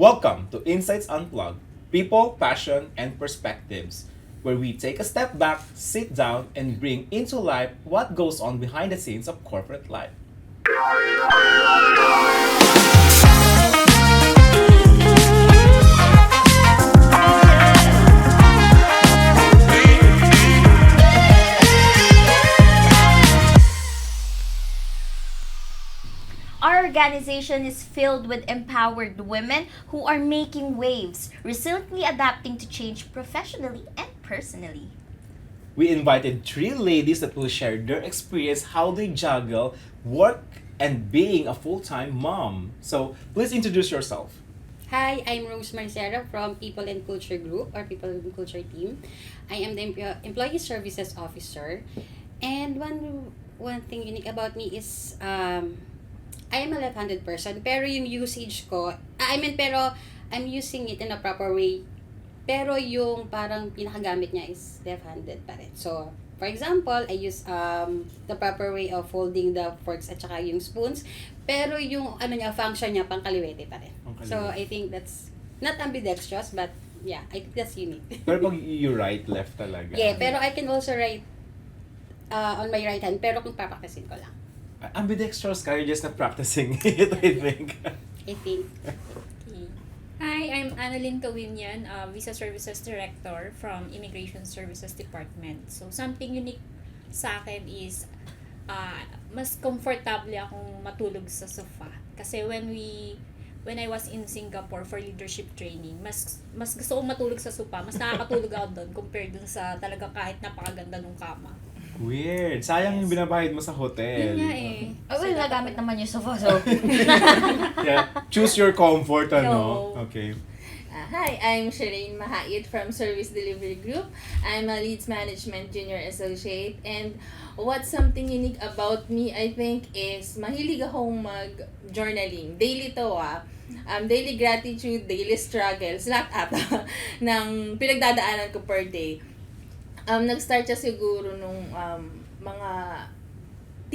Welcome to Insights Unplugged, People, Passion, and Perspectives, where we take a step back, sit down, and bring into life what goes on behind the scenes of corporate life. Our organization is filled with empowered women who are making waves, resiliently adapting to change professionally and personally. We invited three ladies that will share their experience how they juggle work and being a full-time mom. So please introduce yourself. Hi, I'm Rose Marcera from People and Culture Group or People and Culture Team. I am the Employee Services Officer. And one thing unique about me is I am a left-handed person, pero yung usage ko, pero I'm using it in a proper way. Pero yung parang pinakagamit niya is left-handed pa rin. So, for example, I use the proper way of holding the forks at saka yung spoons. Pero yung function niya pang kaliwete pa rin. So, I think that's not ambidextrous, but yeah, I think that's unique. Pero pag you right, left talaga. Yeah, pero I can also write on my right hand, pero kung papaktasin ko lang. Ambidextrous ka, you're just not practicing it, I think. I think. Hi, I'm Annalyn Kawinyan, Visa Services Director from Immigration Services Department. So, something unique sa akin is mas comfortable akong matulog sa sofa. Kasi when I was in Singapore for leadership training, mas gusto kong matulog sa sofa. Mas nakakatulog ako doon compared dun sa talaga kahit napakaganda ng kama. Weird. Sayang yung binabayad mo sa hotel. Yun nga eh. Well, nagamit naman yung sofa, so... Yeah. Choose your comfort, ano? No. Okay. Hi, I'm Shireen Mahait from Service Delivery Group. I'm a Leads Management Junior Associate. And what's something unique about me, I think, is mahilig akong mag-journaling. Daily to daily gratitude, daily struggles, lahat ata ng pinagdadaanan ko per day. Nag-start siya siguro nung mga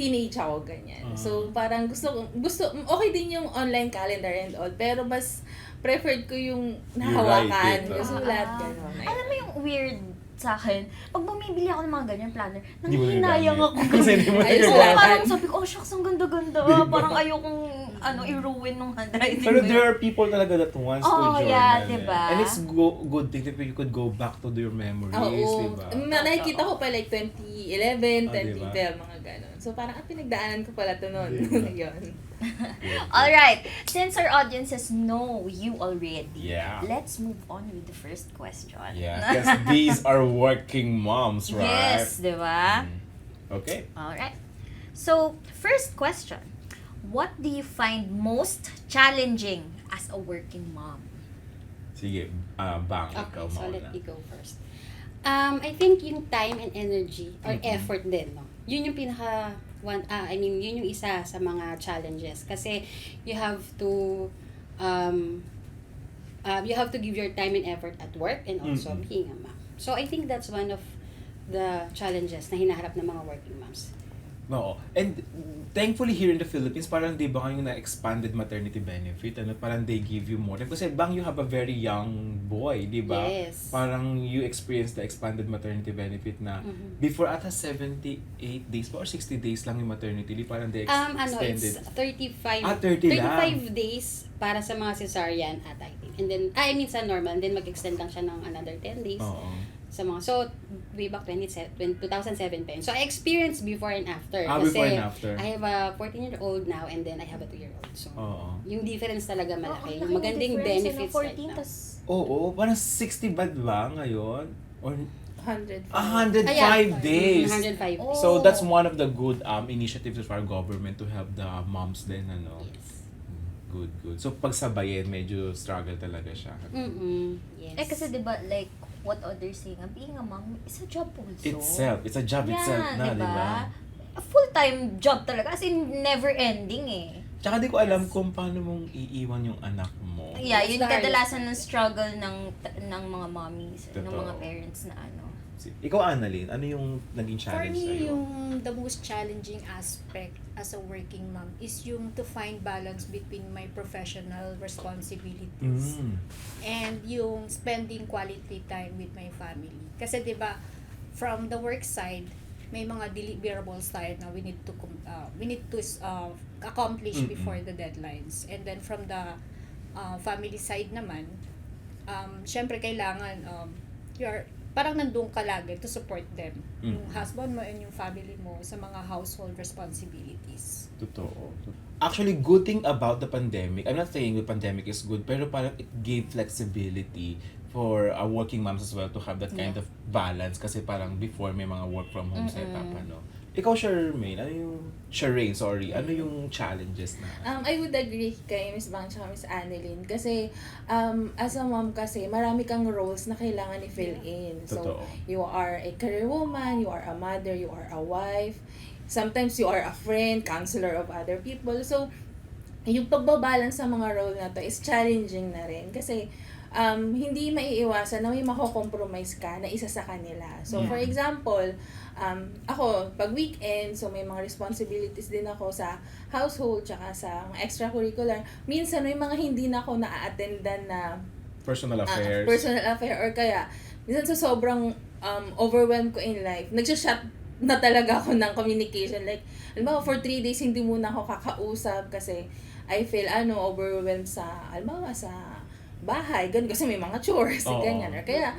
teenage ako, ganyan. So, parang gusto, okay din yung online calendar and all, pero mas preferred ko yung nahawakan, You write it, sulat, gano'n. Alam mo yung weird sa akin, pag bumibili ako ng mga ganyan planner, Hindi mo nanghihinayang nagagamit. ako. Kasi hindi mo Ayos nagagamit. lang. Parang sabi ko, oh shucks, ang ganda-ganda. Parang ayokong i-ruin ng handwriting Pero ko there yun. are people talaga that wants to Oh, journal. yeah, eh. diba? And it's good thing that you could go back to your memories, Oo. diba? Nakikita ko pa like 2011, Diba? 2012, mga gano'n. So, parang pinagdaanan ko pala to noon. Diba? Yun. Alright, since our audiences know you already, Yeah. let's move on with the first question. Yeah, because these are working moms, right? Yes, di ba? Okay. Alright. So, first question. What do you find most challenging as a working mom? Sige, Bang, Okay, ikaw so mauna. let me go first. I think yung time and energy or effort din, no? Yun yung yun yung isa sa mga challenges kasi you have to give your time and effort at work and also being a mom. So I think that's one of the challenges na hinaharap ng mga working moms. Oo. And thankfully here in the Philippines, parang di ba yung na-expanded maternity benefit, parang they give you more time. Kasi Bang, you have a very young boy, di ba? Yes. Parang you experience the expanded maternity benefit na before ata 78 days pa or 60 days lang yung maternity leave, parang they extended. It's 35 30 lang. 35 days para sa mga cesarean at I think. And then sa normal, and then mag-extend lang siya ng another 10 days. Oo. So way back 2007 pa yun. So I experienced before and after. Before and after. I have a 14-year-old now and then I have a 2-year-old. So Oo. yung difference talaga malaki. ang Yung laking magandang difference, benefits 14, right now. tas Oo, parang 60 ba ngayon? Or 100. 105 days. 105. Oh. So that's one of the good initiatives of our government to help the moms din, ano. Yes. Good. So pagsabayin, medyo struggle talaga siya. Yes. kasi diba, like, what others say nga, being a mom is a job also. It's a job itself na, di ba? A full-time job talaga, as in never-ending eh. Tsaka di ko alam kung paano mong iiwan yung anak mo. Yeah, That's yun the hardest kadalasan ng struggle ng mga mommies, ng Totoo. mga parents na ano. Ikaw, Annalyn, ano yung naging For challenge me, sa'yo? yung the most challenging aspect as a working mom is yung to find balance between my professional responsibilities Mm. and yung spending quality time with my family. Kasi 'di ba, from the work side, may mga deliverables tayo na we need to accomplish Mm-mm. before the deadlines. And then from the family side naman, syempre kailangan you're parang nandun ka lagi to support them. Mm. Yung husband mo and yung family mo sa mga household responsibilities. Totoo. Actually, good thing about the pandemic, I'm not saying the pandemic is good, pero parang it gave flexibility for working moms as well to have that kind of balance kasi parang before may mga work from home setup, ano. Ikaw, Charmaine, ano yung challenges na? I would agree kay Miss Bang at Miss Annalyn kasi as a mom kasi marami kang roles na kailangan i-fill in. So, Totoo. you are a career woman, you are a mother, you are a wife, sometimes you are a friend, counselor of other people. So, yung pagbabalance sa mga role na to is challenging na rin kasi hindi maiiwasan na may mako-compromise ka na isa sa kanila. So, for example, ako, pag weekend, so may mga responsibilities din ako sa household, tsaka sa mga extracurricular. Minsan, may mga hindi na ako na-attendan na Personal affairs. personal affair or kaya, minsan sa sobrang overwhelmed ko in life, nagsha-shut na talaga ako ng communication. Like, alam mo, for 3 days, hindi muna ako kakausap kasi I feel, overwhelmed sa, alam mo, sa bahay, ganun, kasi may mga chores, Oo. ganyan. Or kaya,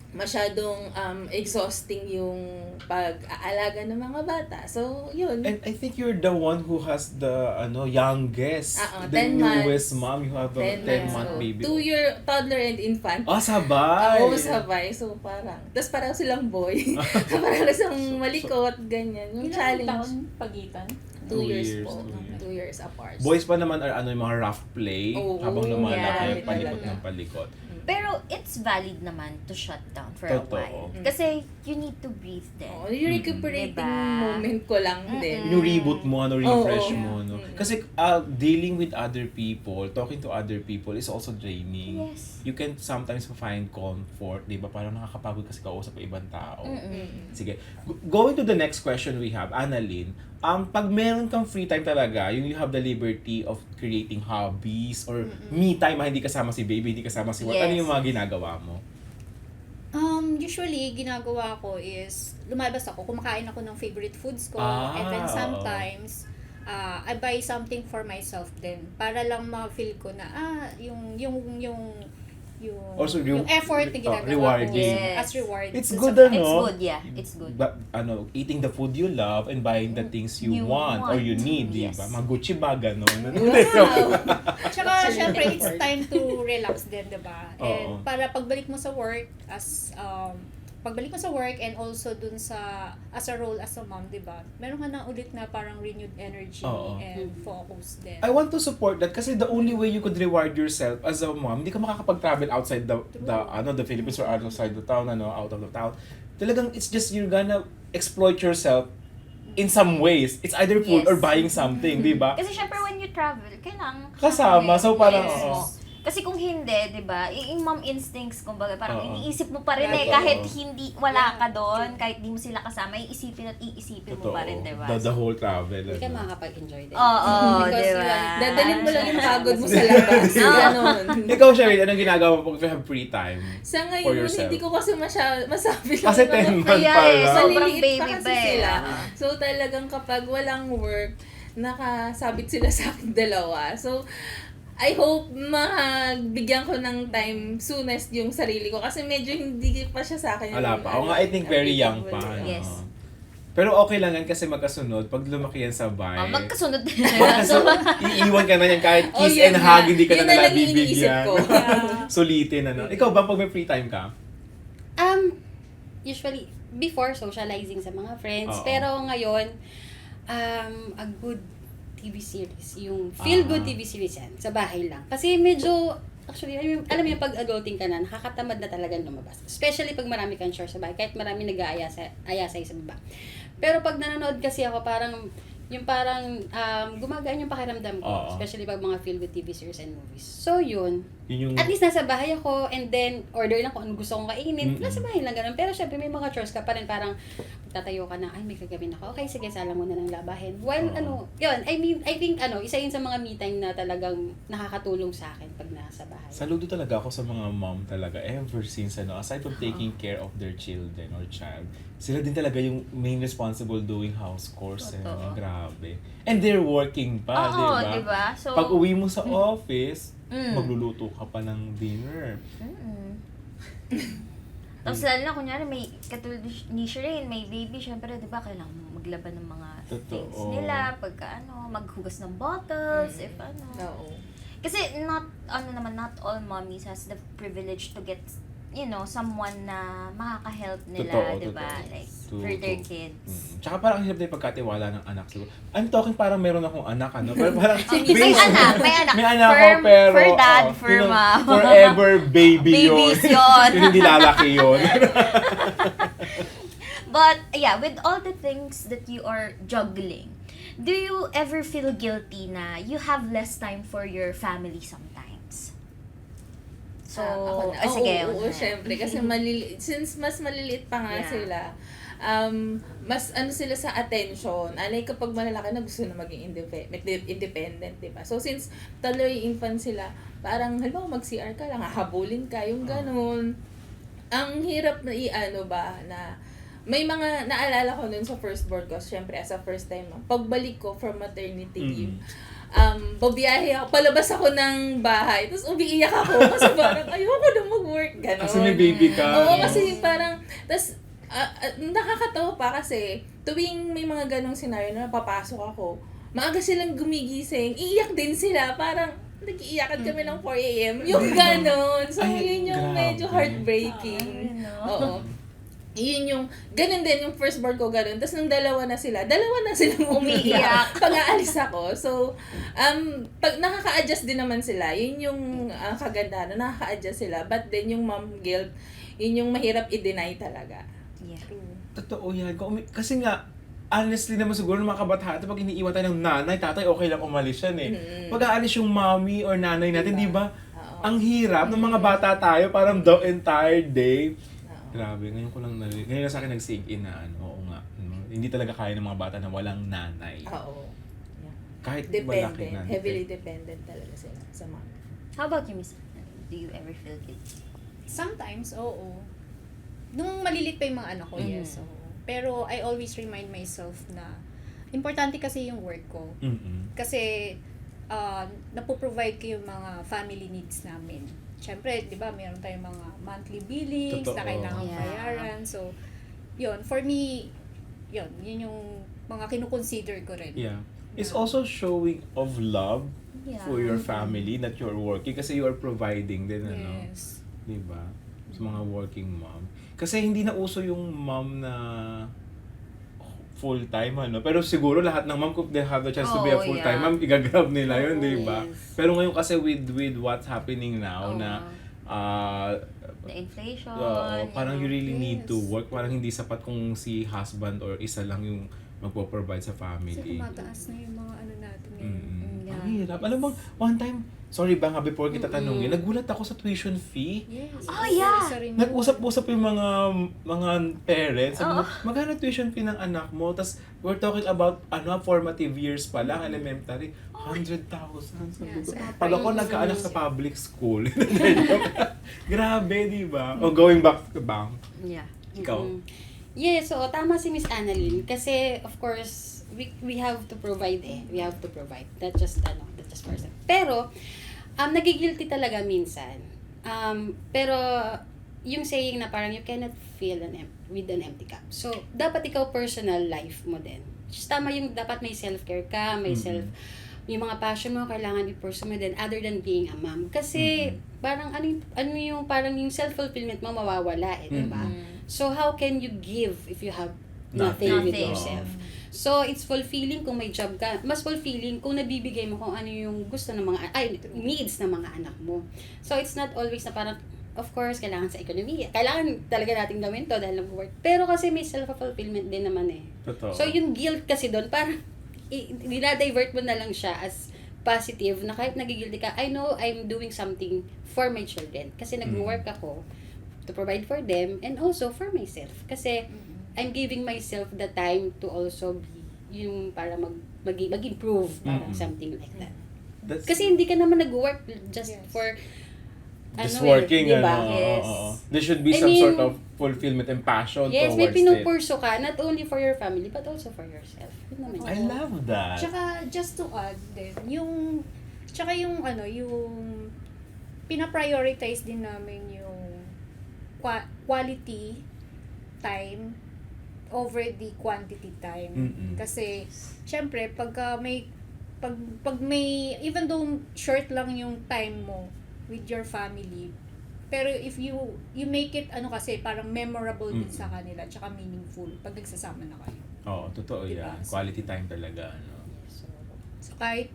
masyadong exhausting yung pag-aalaga ng mga bata. So, yun. And I think you're the one who has the youngest, the 10 newest months. mom. You have a 10-month baby. 2-year toddler and infant. Sabay! Oo, sabay. So, parang, tapos parang silang boy. So, parang silang malikot, ganyan. Yung Ilang challenge. taon pagitan? 2 years years, po. 2 2 years apart. Boys pa naman are yung mga rough play Oo, habang lumalaki, yeah, palikot talaga. ng palikot. Pero it's valid naman to shut down for Totoo. a while. Kasi you need to breathe then. Oh, yung recuperating Diba? moment ko lang din. Yung reboot mo, refresh Oo. mo, no? Mm. Kasi dealing with other people, talking to other people is also draining. Yes. You can sometimes find comfort, di ba? Parang nakakapagod kasi kausap ng ibang tao. Sige. Going to the next question we have, Annalyn, pag meron kang free time talaga, you have the liberty of creating hobbies or me time, hindi kasama si baby, hindi kasama si work. Ano Yes. yung mga ginagawa mo? Usually, ginagawa ko is, lumalabas ako, kumakain ako ng favorite foods ko, Ah, and then oo. sometimes, I buy something for myself din, para lang ma-feel ko na, Also, yung effort na ginagawa rewarding. ko Yes. as reward. It's dun good, sa- It's ano? good, yeah. It's good. But, eating the food you love and buying the things you You want or you want. need, di Yes. ba? Mga Gucci bag, ano? Wow! Tsaka, syempre, it's time to relax din, diba? Oo. And para pagbalik mo sa work, and also dun sa, as a role as a mom, diba? Meron ka na ulit na parang renewed energy Oo. and focus din. I want to support that kasi the only way you could reward yourself as a mom, hindi ka makakapag-travel outside the Philippines or outside the town, out of the town. Talagang it's just you're gonna exploit yourself in some ways. It's either food Yes. or buying something, di ba? Kasi syempre when you travel, kailangan Kasama, so parang, Yes. oo. Kasi kung hindi, di ba, yung mom instincts, kumbaga, parang Oo. iniisip mo pa rin Totoo. kahit wala ka doon, kahit di mo sila kasama, iisipin mo pa rin, di ba? The whole travel. Hindi ka ano. makakapag-enjoy din. Oo, Because di you ba? are- Dadalhin mo lang yung pagod mo sa labas. Ganon. Ikaw, Cheryl, anong ginagawa mo pag you have free time? Sa For ngayon, yourself. hindi ko kasi masabi lang. Kasi yung 10 mga- months Kaya pa eh, lang. sobrang Maliliit baby pa kasi pa eh. sila. So talagang kapag walang work, nakasabit sila sa akin dalawa. So, I hope mabigyan ko ng time soonest yung sarili ko kasi medyo hindi pa siya sa akin. Wala pa. Ako nga, I think very young pa. available. ano. Yes. Pero okay lang yan kasi magkasunod. Pag lumaki yan sabay. Magkasunod din. So, iiwan ka na yan kahit Oh, kiss yun and nga. hug, hindi ka Yun na na nila lang yung iniisip bibigyan. ko. Sulitin, ano. Ikaw ba, pag may free time ka? Usually, before, socializing sa mga friends. Oo. Pero ngayon, a good TV series. Yung feel-good TV series yan. Sa bahay lang. Kasi medyo, actually, alam mo yung pag adulting ka na, nakakatamad na talaga lumabas. Especially pag marami kang chores sa bahay. Kahit marami nag-aayasay sa baba. Pero pag nanonood kasi ako, parang yung parang gumagaan yung pakiramdam ko, Oo. especially pag mga filled with TV series and movies. So yun, Yun yung... at least nasa bahay ako and then order lang kung ano gusto kong kainin. Mm-mm. Nasa bahay lang ganun. Pero syempre may mga chores ka pa rin, parang tatayo ka na, ay may gagawin ako. Okay, sige, sala mo na ng labahin. While Oo. yun, I think isa yun sa mga me time na talagang nakakatulong sa akin pag nasa bahay. Saludo talaga ako sa mga mom talaga ever since aside from taking care of their children or child, sila din talaga yung main responsible doing house chores. Totoo. Grabe. And they're working pa, Oo, di ba? diba? So, Pag uwi mo sa office, Mm. magluluto ka pa ng dinner. Tapos lalo na, kunyari, may, katulad ni Shireen, may baby, syempre, di ba, kailangan mo maglaban ng mga Totoo. things nila, pagka, maghugas ng bottles, if Oo. Kasi, not all mommies has the privilege to get, someone na makaka-help nila, Totoo, di ba? totoo. Like, To- for their to- kids. Tsaka parang ang hirap din pagkatiwala ng anak siguro. I'm talking parang meron akong anak, Pero parang May anak. May anak for, ako, pero... for dad, oo, for yun, mom. Forever baby Babies yun. yun. Yung hindi lalaki yun. But, yeah, with all the things that you are juggling, do you ever feel guilty na you have less time for your family sometimes? So, Ako na. sige. Oo, syempre. Kasi since mas maliliit pa nga Yeah. sila, mas sila sa attention. Like kapag malalaki na gusto na maging independent, di ba? So since tuloy infant sila, parang halimbawa mag-CR ka lang, hahabulin ka, yung ganun. Ang hirap na na may mga naalala ko nun sa first board ko, syempre as a first time, pagbalik ko from maternity leave, babiyahe ako, palabas ako ng bahay, tapos umiiyak ako kasi parang ayoko na mag-work, gano'n. Kasi may baby ka. Oo, kasi parang, tapos nakakatawa pa kasi tuwing may mga ganong scenario na papasok ako, maaga silang gumigising, iiyak din sila, parang nag-iiyakan kami ng 4 a.m. Yung gano'n. So, Ay, yun yung grabe. medyo heartbreaking. Oo. Yun yung, ganun din yung first board ko, ganun. Tapos nung dalawa na silang umiiyak pag aalis ako. So, pag nakaka-adjust din naman sila, yun yung kagandahan, nakaka-adjust sila. But then yung mom guilt, yun yung mahirap i-deny talaga. Yeah. Totoo yan. Kasi nga, honestly naman siguro ng mga kabataan, pag iniiwan tayo ng nanay, tatay, okay lang umalis yan eh. Pag aalis yung mommy or nanay natin, di ba? Oo. Ang hirap ng mga bata tayo, parang the entire day. Oo. Grabe, ngayon na sa akin nag-sink in na oo nga. Hindi talaga kaya ng mga bata na walang nanay. Oo. Yeah. Kahit malaki Dependent. na. Heavily dependent talaga sila sa mom. How about you, Miss? Do you ever feel guilty? Sometimes, oo. Nung malilit pa yung mga anak ko, Mhm. yes. So, pero I always remind myself na importante kasi yung work ko. Mm-mm. Kasi napoprovide ko yung mga family needs namin. Siyempre, di ba, meron tayong mga monthly billings Totoo. na kailangan Yeah. bayaran. So, yun, for me, yun yung mga kinukonsider ko rin. Yeah. It's Na- also showing of love Yeah. for your family that you're working kasi you are providing din, Yes. Diba? Sa mga working mom. Kasi hindi na uso yung mom na full-time, Pero siguro lahat ng mom, kung they have the chance to be a Oh, full-time yeah. mom, igagrab nila yun, Oo, diba? yes. Pero ngayon kasi with what's happening now Oo. na The inflation. parang you really need to Yes. work. Parang hindi sapat kung si husband or isa lang yung magpo-provide sa Kasi family. tumataas na yung mga ano natin ngayon. Yeah. Ang hirap. Alam mo, one time, sorry ba nga before kita tanungin, nagulat ako sa tuition fee. Yes. Oh, yeah. Isa rin yun. Nag-usap-usap yung mga parents. Sabi mo, Oo. magkano tuition fee ng anak mo? Tapos, we're talking about, formative years pa lang, elementary. 100,000. Sabi Yeah, ko, sa mga pag ako private nagkaanak schools, sa public school. Grabe, di ba? O going back to the bank. Yeah. Ikaw? Yeah, so tama si Miss Annalyn kasi of course we have to provide We have to provide. That's just person. Pero nagigilty talaga minsan. Pero yung saying na parang you cannot fill with an empty cup. So dapat ikaw personal life mo din. Just tama yung dapat may self-care ka, may yung mga passion mo kailangan i-pursue mo din other than being a mom. Kasi parang ano yung parang yung self-fulfillment mo mawawala di ba? So how can you give if you have nothing with Nothing. yourself? So it's fulfilling kung may job ka. Mas fulfilling kung nabibigay mo kung ano yung gusto ng mga needs ng mga anak mo. So it's not always na parang of course kailangan sa ekonomiya. Kailangan talaga natin gawin to dahil nag-work. Pero kasi may self-fulfillment din naman eh. Totoo. So yung guilt kasi doon parang dinadivert mo na lang siya as positive na kahit nagigilty ka, I know I'm doing something for my children. Kasi nag-work ako to provide for them and also for myself. Kasi I'm giving myself the time to also be yung para mag-improve, parang something like that. Kasi hindi ka naman nag-work just for just ano working, diba? ano. Yes. There should be I some mean, sort of fulfillment and passion Yes, may towards it. pinupurso ka, not only for your family, but also for yourself. Yun naman I yun. love that. Tsaka, just to add din, yung pina-prioritize din namin yung quality time over the quantity time. Mm-mm. Kasi, syempre, pag may, even though short lang yung time mo with your family, pero if you make it, kasi, parang memorable din sa kanila, tsaka meaningful, pag nagsasama na kayo. Oo, totoo Diba? yan. Quality time talaga, ano. So, kahit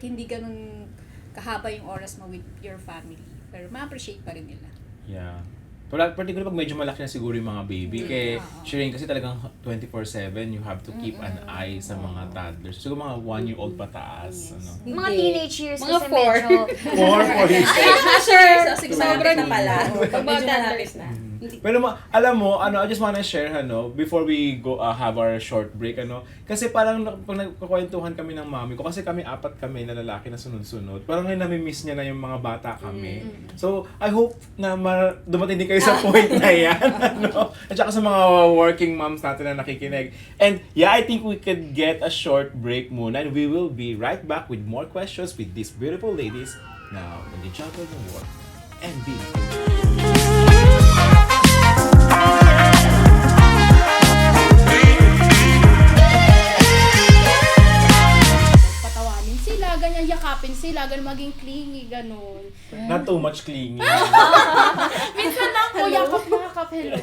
hindi ganun kahaba yung oras mo with your family, pero ma-appreciate pa rin nila. Yeah. Particularly pag medyo malaki na siguro yung mga baby. Kaya Shireen kasi talagang 24/7 you have to keep an eye sa mga toddlers. Siguro mga 1-year-old pataas. Ano. Mga Hindi. teenage years Mga kasi 4. medyo... 4 years. Sure. So, 6 malapit na pala. Pag mga Medyo malapit toddlers na. Pero alam mo, I just wanna share, before we go have our short break, kasi parang pag nagkukwentuhan kami ng mami ko, kasi kami 4 kami na lalaki na sunod-sunod, parang ngayon nami-miss niya na yung mga bata kami. So, I hope na dumating din kayo sa point na yan, At saka sa mga working moms natin na nakikinig. And yeah, I think we could get a short break muna, and we will be right back with more questions with these beautiful ladies now in the jungle of work and being Patawanin sila, ganyan yakapin sila, ganyan maging clingy, ganun. not too much clingy. Minsan lang po, yakap, hello.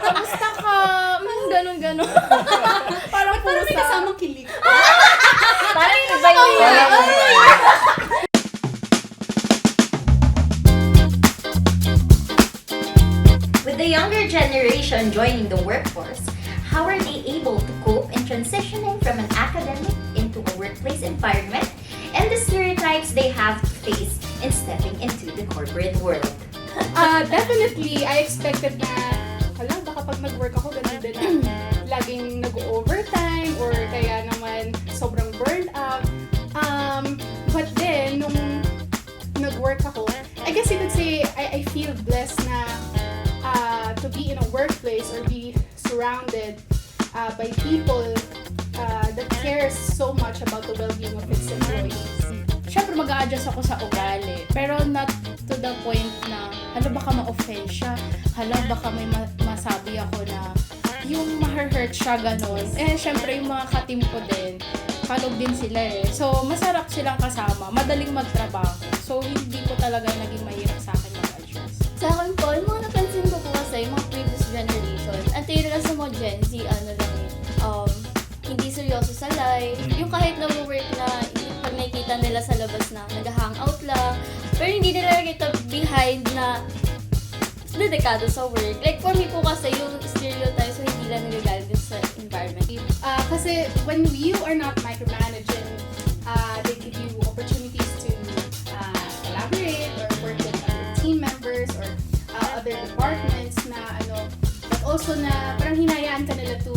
Kamusta ka? Ganun, ganun. Parang may kasamang kilig. Parang iba yun. With the younger generation joining the workforce, how are they able to cope in transitioning from an academic into a workplace environment and the stereotypes they have to face in stepping into the corporate world? Definitely, I expected na, baka pag nag-work ako, ganun din na laging nag-overtime or kaya naman sobrang burned out. But then, nung nag-work ako, I guess you could say I feel blessed na to be in a workplace or be surrounded by people that cares so much about the well-being of its employees. Siyempre mag-a-adjust ako sa ugali, pero not to the point na, baka ma-offend siya, baka may masabi ako na yung ma-hurt siya, ganun. Siyempre yung mga ka-team ko din, kalog din sila So, masarap silang kasama, madaling magtrabaho. So, hindi ko talaga naging mahirap sa akin mag-adjust. Sa akin po, yung mga napansin ko po kasi, yung mga previous generation, ang tira sa mga Gen Z, hindi seryoso sa life. Yung kahit nag-work na, pag nakikita nila sa labas na nag-hangout lang, pero hindi nila nakikita behind na dedikado sa work. Like, for me po kasi, yung stereotypes, so hindi lang nagagalit sa environment. Kasi when you are not micromanaging, they give you opportunities to collaborate or work with other team members or other departments na but also na parang hinayaan ka nila to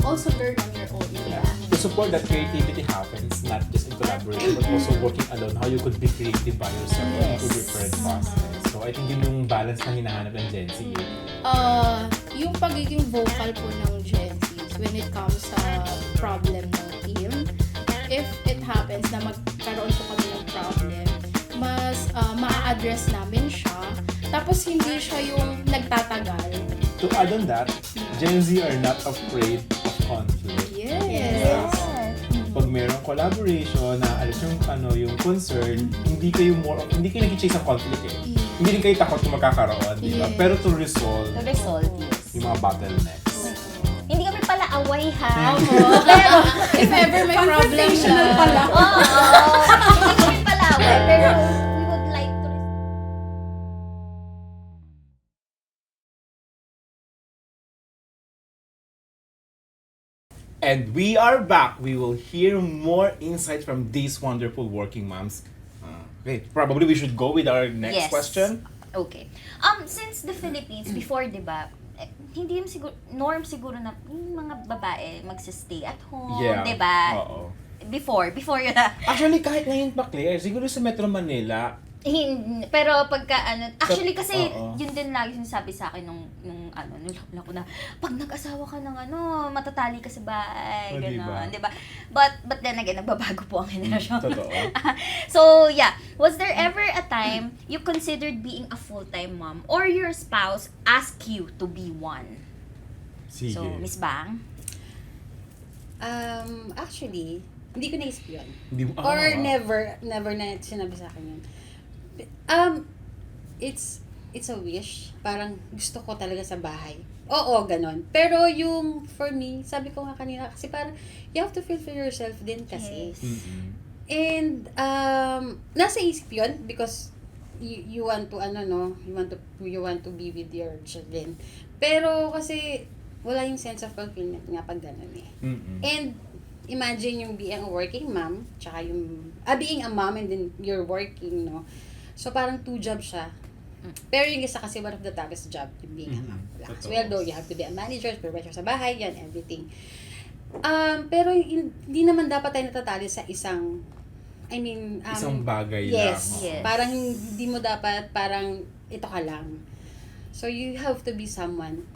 also learn on your own. To support that creativity happens not just in collaboration but also working alone, how you could be creative by yourself into different process. So I think yun yung balance na hinahanap ng Gen Z. Yung pagiging vocal po ng Gen Z when it comes sa problem ng team, if it happens na magkaroon po kami ng problem, mas ma-address namin siya, tapos hindi siya yung nagtatagal. To add on that, Gen Z are not afraid of conflict. Yes. Pag mayroong collaboration na alis yung concern, hindi kayo nag-chase ng conflict Hindi rin kayo takot kung magkakaroon, di ba? Yes. Pero to resolve To resolve, yes. yung mga bottlenecks. Hindi kami pala away, ha? Pero if ever may problem na, Oo. Hindi kami pala away, pero we would like to And we are back. We will hear more insights from these wonderful working moms. Okay, probably we should go with our next Yes. question. Okay. Since the Philippines, before, di ba, hindi yung siguro, norm siguro na yung mga babae magsistay at home, Yeah. di ba? Oo. Before yun. Actually, kahit ngayon pa, Claire, siguro sa Metro Manila, Pero pagka actually kasi Oo. yun din lagi sinasabi sa akin nung nung ko na pag nag-asawa ka ng matatali ka sa bahay, Oh, gano'n, diba? 'di ba? But then again, nagbabago po ang henerasyon. totoo. So, yeah, was there ever a time you considered being a full-time mom or your spouse asked you to be one? Sige. So, Miss Bang? Actually, hindi ko naisip yun. Hindi mo- Or ah. never na sinabi sa akin yun. It's a wish. Parang gusto ko talaga sa bahay. Oo, ganon. Pero yung, for me, sabi ko nga kanina, kasi parang, you have to fulfill yourself din kasi. Yes. Mm-mm. And, nasa isip yun, because you want to, you want to be with your children. Pero kasi, wala yung sense of fulfillment nga pag ganon eh. Mm-mm. And imagine yung being a working mom, tsaka yung, being a mom and then you're working, no? So parang two jobs siya. Pero yung isa kasi one of the toughest job, yung being a mom. Wala kang Totoo. sweldo, you have to be a manager, supervisor sa bahay, yan, everything. Pero hindi naman dapat tayo natatali sa isang, Isang bagay yes, lang. Yes. Parang hindi mo dapat, parang ito ka lang. So you have to be someone,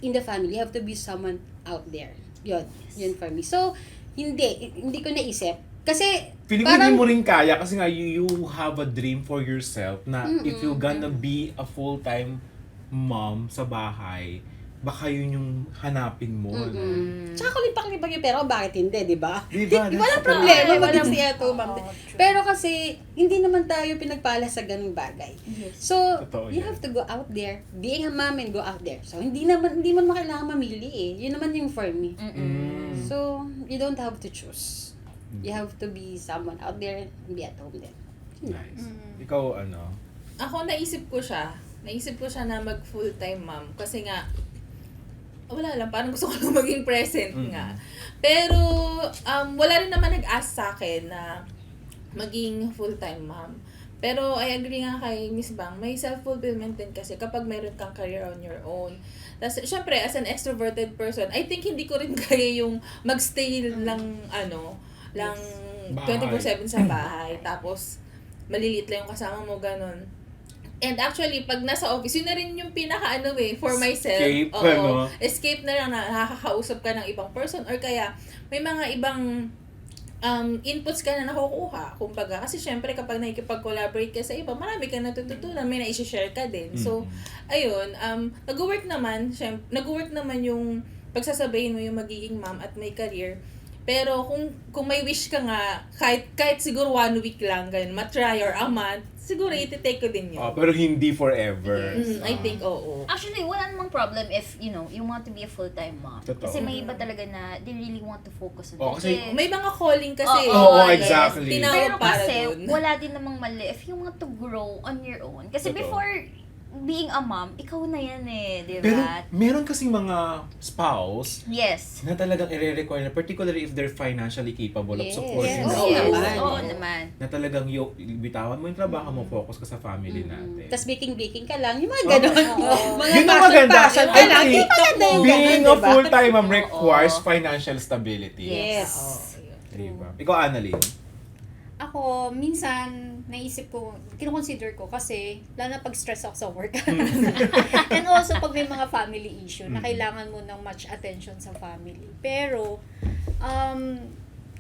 in the family, you have to be someone out there. Yun for me. So, hindi ko naisip. Kasi, Feeling ko hindi mo rin kaya kasi nga you have a dream for yourself na if you gonna be a full-time mom sa bahay, baka yun yung hanapin mo. Tsaka kulipak-lipak yung pera ko, bakit hindi, di ba? Diba? Walang problema, maging siya to, ma'am. Pero kasi, hindi naman tayo pinagpala sa ganung bagay. So, Totoo you yan. have to go out there, being a mom and go out there. So, hindi mo kailangan mamili eh. Yun naman yung for me. So, you don't have to choose. You have to be someone out there and be at home then. Nice. Ikaw, Ako, naisip ko siya na mag full-time mom. Kasi nga, wala lang, parang gusto ko lang maging present nga. Pero, wala rin naman nag-ask sa akin na maging full-time mom. Pero, I agree nga kay Miss Bang, may self-fulfillment din kasi kapag meron kang career on your own. Tapos, syempre, as an extroverted person, I think hindi ko rin kaya yung magstay lang, lang Bahay. 24/7 sa bahay. Tapos, maliliit lang yung kasama mo, ganun. And actually, pag nasa office, yun na rin yung for myself. Escape, Oo. Escape na lang na nakakausap ka ng ibang person or kaya may mga ibang inputs ka na nakukuha. Kumbaga, kasi syempre kapag nakikipag-collaborate ka sa iba, marami ka natututunan, may na-share ka din. So, ayun, nag-work naman yung pagsasabayin mo yung magiging mom at may career. Pero kung may wish ka nga, kahit siguro 1 week lang, ganun, matry or a month, siguro iti-take ko din yun. pero hindi forever. I think, oo. Actually, wala namang problem if, you want to be a full-time mom. Totoo. Kasi may iba talaga na they really want to focus on Kasi- May mga calling kasi. Oo, yes, exactly. tinawag Pero para kasi, dun. wala din namang mali if you want to grow on your own. Kasi Totoo. before being a mom, ikaw na yan di Pero ba? meron kasing mga spouse Yes. na talagang i-require, particularly if they're financially capable of Yes. supporting Yes. the Oo yes. naman. Oo naman. na talagang bitawan mo yung trabaho mo, focus ka sa family natin. Tapos baking ka lang, yung mga ganon. Mga Yun ang maganda. passion ka I lang. think Maganda yung being ganon, a diba? full-time mom requires financial stability. Yes. Diba? Ikaw, Annalyn. Ako, minsan, naisip ko, kinoconsider ko kasi, lalo na pag stress ako sa work. And also, pag may mga family issue, na kailangan mo ng much attention sa family. Pero,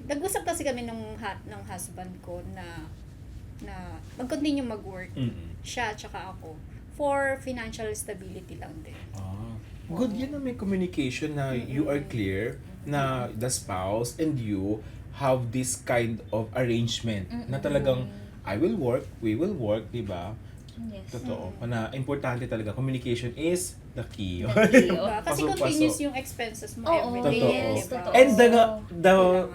nag-usap kasi kami ng husband ko na mag-continue mag-work. Siya, tsaka ako. For financial stability lang din. Good yun na may communication na you are clear na the spouse and you have this kind of arrangement na talagang I will work, we will work, di ba? Yes. Totoo. Na importante talaga, communication is the key. The key, oh. Diba? Kasi Pasok-pasok. continuous yung expenses mo Oo, every day. Totoo. yes, diba? totoo. And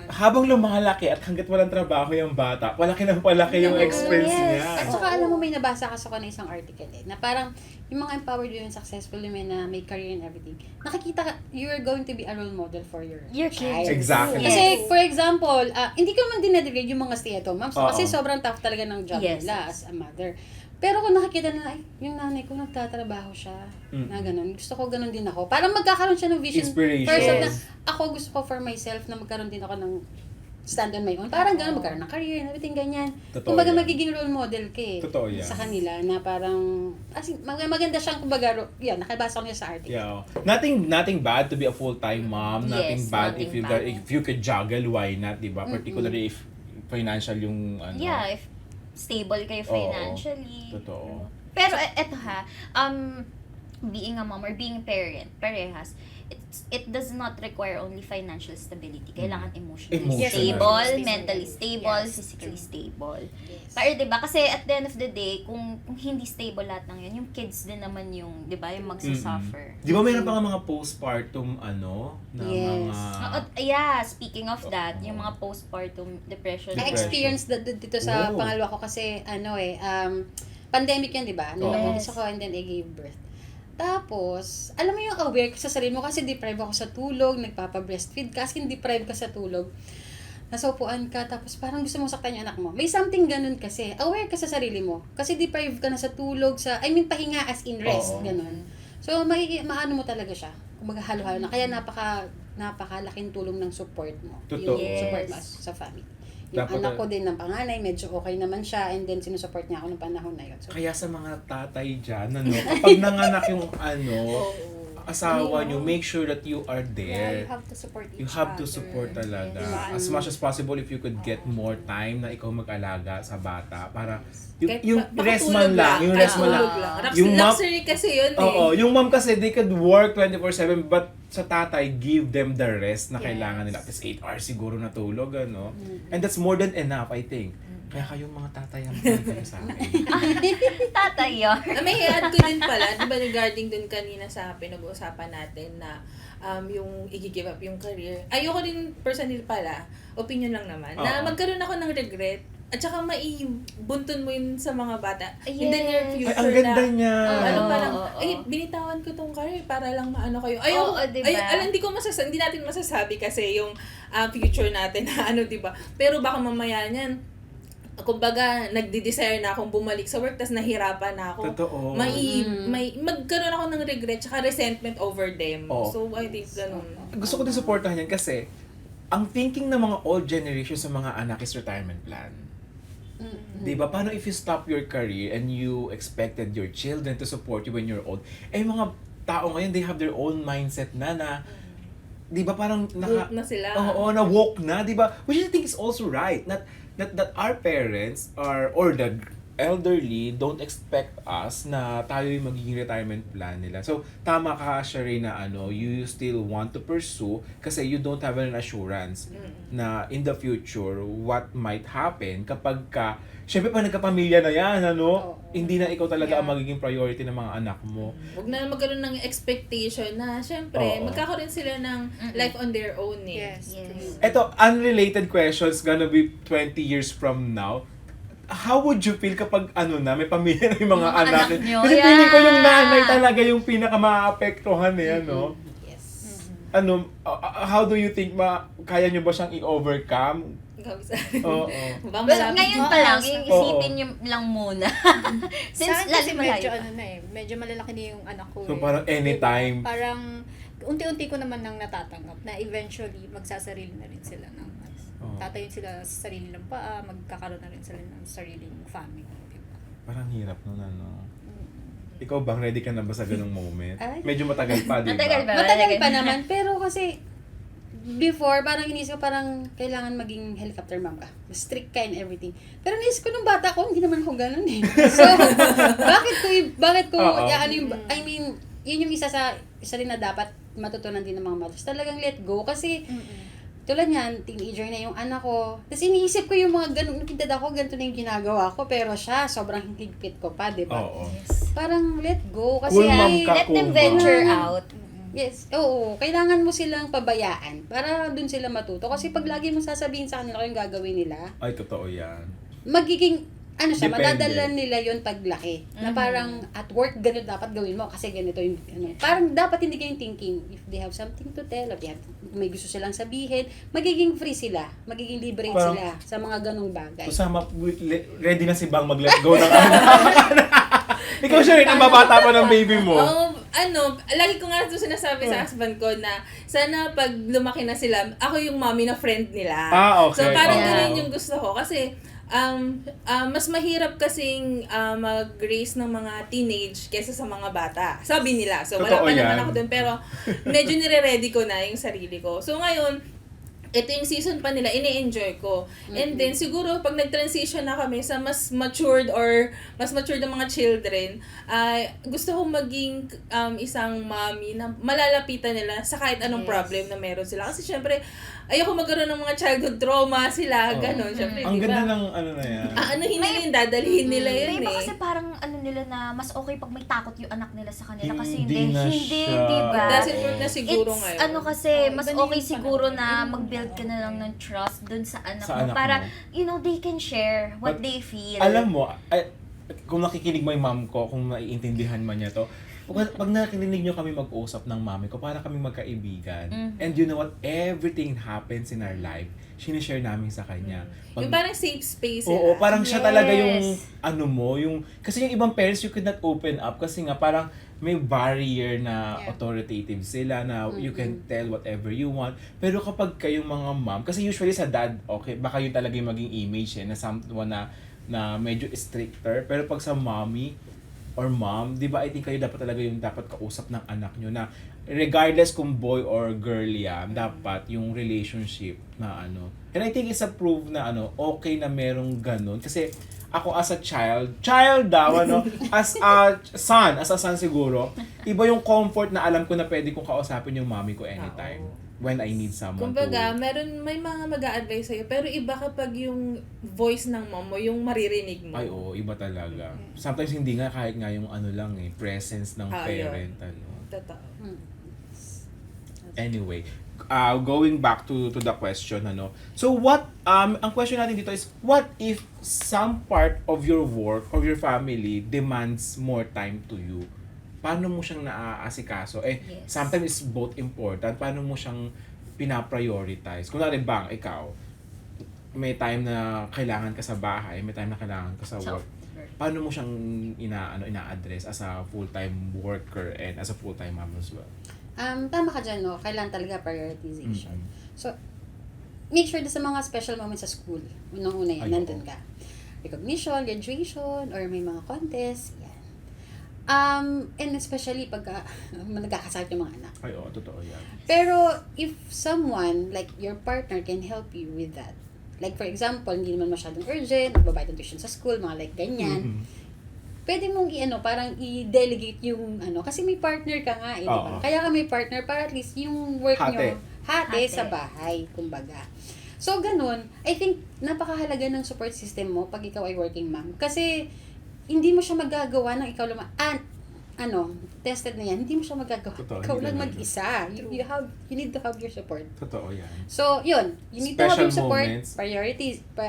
habang lumalaki at hanggat walang trabaho yung bata, palaki ng palaki yung expense Yes. niya. At saka alam mo, may nabasa kasi ako na isang article na parang yung mga empowered women, successful women na may career and everything, nakikita ka, you're going to be a role model for your kids. Exactly. Kasi, for example, hindi ko man dinadegrade yung mga stay-at-home moms. Oo. Kasi sobrang tough talaga ng job Yes, nila yes. as a mother. Pero kung nakikita na, ay, yung nanay ko nagtatrabaho siya, na ganun. Gusto ko ganun din ako. Parang magkakaroon siya ng vision. Inspiration. First na, Yes. ako gusto ko for myself na magkaroon din ako ng stand on my own. Parang ganun, magkaroon ng career, everything ganyan. Totoo Kumbaga yan. magiging role model ka eh. Totoo yan. Sa kanila na parang, maganda siyang kumbaga, yan, nakabasa ko niya sa article. Yeah. Nothing bad to be a full-time mom. Nothing Yes, bad nothing if bad. if you could juggle, why not, 'di ba? Particularly if financial yung ano. Yeah, if stable kayo Oo. financially. Totoo. Pero eto ha, being a mom or being a parent, parehas, it does not require only financial stability. Kailangan emotionally Emotional. stable, Yes. mentally stable, Yes, physically true. stable. Yes. Pero 'di ba kasi at the end of the day, kung hindi stable lahat ng 'yun, yung kids din naman yung 'di ba, yung magsasuffer. Di ba mayroon pa nga mga postpartum na Yes. mga Speaking of that, yung mga postpartum depression. Na-experience dito sa Oh. pangalawa ko kasi pandemic yan, di ba? Nung Oo. nabuntis ako and then I gave birth. Tapos, alam mo yung aware ka sa sarili mo kasi deprive ako sa tulog, nagpapa-breastfeed ka, kasi deprive ka sa tulog. Nasa upuan ka, tapos parang gusto mong saktan yung anak mo. May something ganun kasi. Aware ka sa sarili mo. Kasi deprive ka na sa tulog, pahinga as in rest, Oo. ganun. So, maano mo talaga siya. Kumbaga halo-halo na. Kaya napakalaking tulong ng support mo. Totoo. Yung support mo Yes. sa family. Yung Dapat anak ko din ng panganay, medyo okay naman siya, and then sinusupport niya ako ng panahon na yun. So, Kaya sa mga tatay dyan, kapag nanganak yung asawa nyo, make sure that you are Yeah, there. you have to support each You have to other. support talaga. Diba? As much as possible, if you could get more time na ikaw mag-alaga sa bata para Kahit yung baka rest tulog man lang, yung rest man lang. tulog lang. Yung mom- Luxury kasi yun eh. Oo, yung mom kasi they could work 24/7 but sa tatay give them the rest na kailangan nila. At least 8 hours siguro na tulog, ano. And that's more than enough, I think. Kaya kayong mga tatay ang kayo sa akin. Tatay yun. May i-add ko din pala, di ba regarding dun kanina sa pinag-uusapan natin na yung i-give up yung career. Ayoko din personally pala, opinion lang naman, na Oo. magkaroon ako ng regret at saka maibuntun mo yun sa mga bata in the near Yes. future Ay, ang ganda na niya. ano pa lang, Oo, oo. ay, binitawan ko tong career para lang maano kayo. Ayoko, Oo, diba? hindi natin masasabi kasi yung future natin na ano, diba? Pero baka mamaya niyan, kumbaga, nagdi-desire na akong bumalik sa work, tas nahirapan na ako. Totoo. Magkaroon ako ng regret tsaka resentment over them. Oo. So, I think ganun. Gusto ko din supportahan yan kasi ang thinking ng mga old generation sa mga anak is retirement plan. Di ba? Paano if you stop your career and you expected your children to support you when you're old? Eh, mga tao ngayon, they have their own mindset na di ba parang Woke na sila. Oo, na woke na, di ba? Which I think is also right. That our parents or the elderly don't expect us na tayo yung magiging retirement plan nila. So, tama ka, Sherry, na you still want to pursue kasi you don't have an assurance na in the future, what might happen kapag syempre pag nagkapamilya na yan, hindi na ikaw talaga ang magiging priority ng mga anak mo. Huwag na magkaroon ng expectation na, syempre, Oo. magkakaroon sila ng life on their own eh. Yes. Yes. Ito, unrelated questions gonna be 20 years from now. How would you feel kapag may pamilya na yung mga Yung anak? anak nyo, Kasi feeling ko yung yeah. nanay talaga yung pinaka-maapektuhan Yes. How do you think kaya nyo ba siyang i-overcome? Oo. Baka Well, malapit- ngayon pa lang, Oo. isipin nyo lang muna. Since Since kasi lalo medyo malayo. medyo malalaki na yung anak ko. So, parang anytime. Parang unti-unti ko naman nang natatanggap na eventually magsasarili na rin sila ng Oo. tatayo sila sa sarili ng paa, magkakaroon na rin sila ng sariling family. Diba? Parang hirap nun, Ikaw bang ready ka na ba sa ganung moment? Ay. Medyo matagal pa, di ba? Matagal ba? Matagal pa naman, pero kasi before, parang inisip ko parang kailangan maging helicopter mom ka. Strict ka and everything. Pero inisip ko nung bata ko, hindi naman ako ganun eh. So, bakit ko, Oo. yun yung isa rin na dapat matutunan din ng mga mothers. Talagang let go kasi tulad niyan, teenager na yung anak ko. Tapos iniisip ko yung mga ganun, nakita ko, ganito na yung ginagawa ko. Pero siya, sobrang higpit ko pa, di ba? Oo. Yes. parang let go. Kasi Cool mom ka, Let them cool venture mom. out. yes, oo, kailangan mo silang pabayaan para dun sila matuto. Kasi pag lagi mo sasabihin sa kanila kung yung gagawin nila, Ay, totoo yan. magiging ano siya, Depende. madadala nila yon paglaki. Na parang at work, ganito dapat gawin mo kasi ganito yung, ano, parang dapat hindi kayong thinking. If they have something to tell, if they have, may gusto silang sabihin, magiging free sila, magiging liberate Parang- sila sa mga ganong bagay. Kusama, ready na si Bang mag-let go ng anak. Ikaw siya rin, ang babata pa ng baby mo. Lagi ko nga ito sinasabi sa husband ko na sana pag lumaki na sila, ako yung mommy na friend nila. Ah, okay. So parang Oh. ganun yung gusto ko kasi mas mahirap kasing mag-raise ng mga teenage kaysa sa mga bata. Sabi nila. So wala Totoo pa naman yan. ako dun pero medyo nire-ready ko na yung sarili ko. So ngayon, ito yung season pa nila, ini-enjoy ko. And then, siguro, pag nag-transition na kami sa mas matured ng mga children, gusto kong maging isang mommy na malalapitan nila sa kahit anong problem na meron sila. Kasi syempre, ayoko magkaroon ng mga childhood trauma sila, gano'n. Syempre, Ang di ganda ba? ng ano na yan. Anuhin nila yung dadalhin nila yun May iba eh. kasi parang ano nila na mas okay pag may takot yung anak nila sa kanila kasi Hindi hindi, na hindi, siya. diba? It doesn't work na siguro It's, ngayon. ano kasi, mas iba na okay yung siguro panahon. na mag-build ka na lang ng trust dun sa anak Sa mo. anak Para, mo. you know, they can share what But, they feel. Alam mo, kung nakikinig mo yung mom ko, kung naiintindihan man niya to, pag nakikinig nyo kami mag-usap ng mami ko, para kami magkaibigan. And you know what? Everything happens in our life, sinishare namin sa kanya. Yung parang safe space Oo, parang siya talaga yung, Yes. ano mo, yung, kasi yung ibang parents, you could not open up kasi nga parang may barrier na authoritative sila na you can tell whatever you want. Pero kapag kayong mga mom, kasi usually sa dad, okay, baka yun talaga yung maging image na someone na medyo stricter. Pero pag sa mommy or mom, di ba, I think kayo dapat talaga yung dapat kausap ng anak nyo na regardless kung boy or girl yan, dapat yung relationship na ano. And I think it's a proof na ano, okay na merong ganun. Kasi ako as a child daw, ano, as a son siguro, iba yung comfort na alam ko na pwede kong kausapin yung mommy ko anytime. When I need someone Kumbaga, to... may mga mag-a-advise sa'yo, pero iba kapag yung voice ng mom mo, yung maririnig mo. Ay, oo, iba talaga. Sometimes hindi nga kahit nga yung ano lang eh, presence ng parent. Ano. Totoo. Anyway, going back to the question, ano. So what, ang question natin dito is, what if some part of your work or your family demands more time to you? Paano mo siyang naaasikaso? Yes. Sometimes it's both important. Paano mo siyang pinaprioritize? Kunwari bang, ikaw, may time na kailangan ka sa bahay, may time na kailangan ka sa work. Paano mo siyang ina-address as a full-time worker and as a full-time mom as well? Tama ka dyan, no? Kailangan talaga prioritization. Mm-mm. So, make sure na sa mga special moments sa school, unang-una yan, Ay, nandun oo. ka. Recognition, graduation, or may mga contest, yan. And especially pag nagkakasakit yung mga anak. Ay, oo, totoo yan. Pero, if someone, like your partner, can help you with that, like for example, hindi naman masyadong urgent, magbabayad ng tuition sa school, mga like ganyan, pwede mong parang i-delegate yung kasi may partner ka nga eh, di ba? Oo. Kaya ka may partner para at least yung work nyo, hati Hati. sa bahay, kumbaga. So, ganun, I think, napakahalaga ng support system mo pag ikaw ay working mom. Kasi, hindi mo siya magagawa ng ikaw lang, tested na yan, hindi mo siya magagawa. Totoo, Ikaw hindi lang naman. mag-isa. You need to have your support. Totoo yan. So, yun. You need to have Special your support. moments.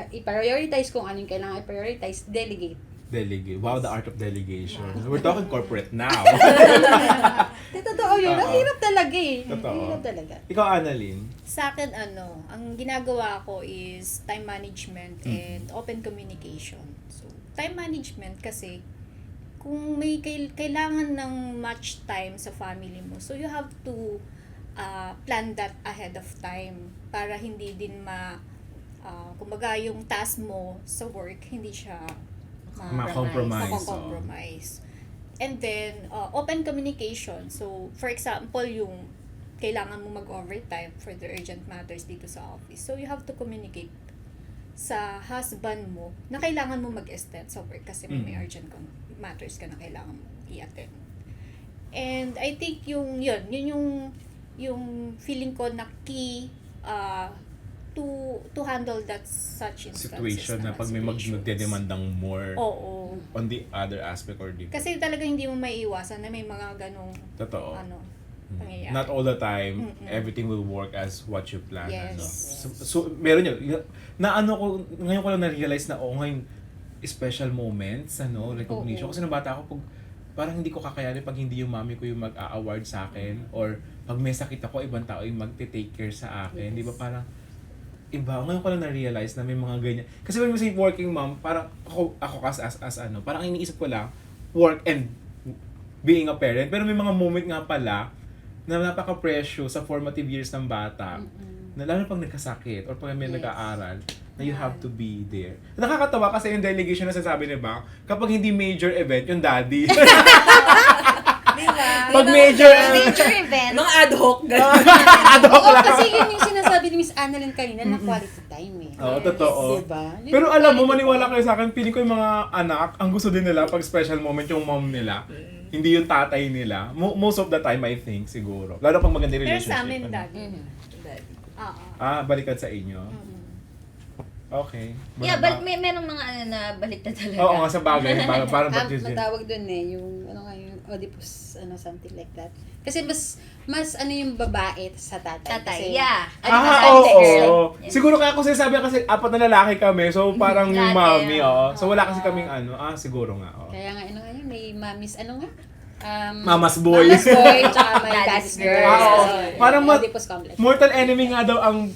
I-prioritize kung ano yung kailangan i-prioritize. Delegate. Delegate. Wow, the art of delegation. We're talking corporate now. Totoo yun. Ang Oo. hirap talaga eh. Totoo. Ang hirap talaga. Ikaw, Annalyn. Sa akin, ang ginagawa ko is time management and open communication. So, time management kasi, kung may kailangan ng much time sa family mo, so you have to plan that ahead of time para hindi din kumbaga yung task mo sa work, hindi siya ma-compromise. And then, open communication. So, for example, yung kailangan mo mag-overtime for the urgent matters dito sa office. So, you have to communicate sa husband mo na kailangan mo mag-extend sa work kasi may urgent matters ka na kailangan mo i-attend. And I think yun yung feeling ko na key to handle that such instances Situation na pag may situations. magdedemandang more. Oo. on the other aspect or the Kasi talaga hindi mo maiiwasan na may mga ganong totoo. pangyayari. Not all the time, everything will work as what you plan. Yes. So meron yun. Na ano ko, ngayon ko lang na-realize na, ngayon, special moments, recognition. Kasi nung bata ako, parang hindi ko kakayanin pag hindi yung mami ko yung mag-a-award sa akin. Or pag may sakit ako, ibang tao yung mag-take care sa akin. Di ba parang, iba. Ngayon ko lang na-realize na may mga ganyan. Kasi when we say working mom, parang ako as parang iniisip ko lang, work and being a parent. Pero may mga moment nga pala, na napaka-precious sa formative years ng bata, na lalo pag nagkasakit or pag may nag-aaral, na you have to be there. Nakakatawa kasi yung delegation na sinasabi ni Bang, kapag hindi major event, yung daddy. Diba? Pag major event. Mga ad hoc. ad hoc Oo, lang. kasi yun yung sinasabi ni Miss Annalyn kanina na quality time eh. Oo, totoo. Diba? Yun Pero yung alam mo, quality maniwala time. kayo sa akin, feeling ko yung mga anak, ang gusto din nila pag special moment yung mom nila. Hindi yung tatay nila. Most of the time, I think, siguro. Lalo pag maganda yung Pero relationship. sa amin, ano. daddy. Oo. Balikan sa inyo. Okay. Yeah, may merong mga na baliktad talaga. Oo nga, sa bagay. Parang Matawag dun yung Oedipus, something like that. Kasi mas yung babae sa tatay. Kasi, yeah. Oo. Siguro kaya ko sinasabi kasi apat na lalaki kami. So parang yung Lalaki, mami, So wala kasi kaming siguro nga. Kaya nga, may mamis, Mamas boy. Mamas boy, tsaka may Daddy's daddy's girl. girl. Oo. Parang Oedipus complex. mortal enemy nga daw ang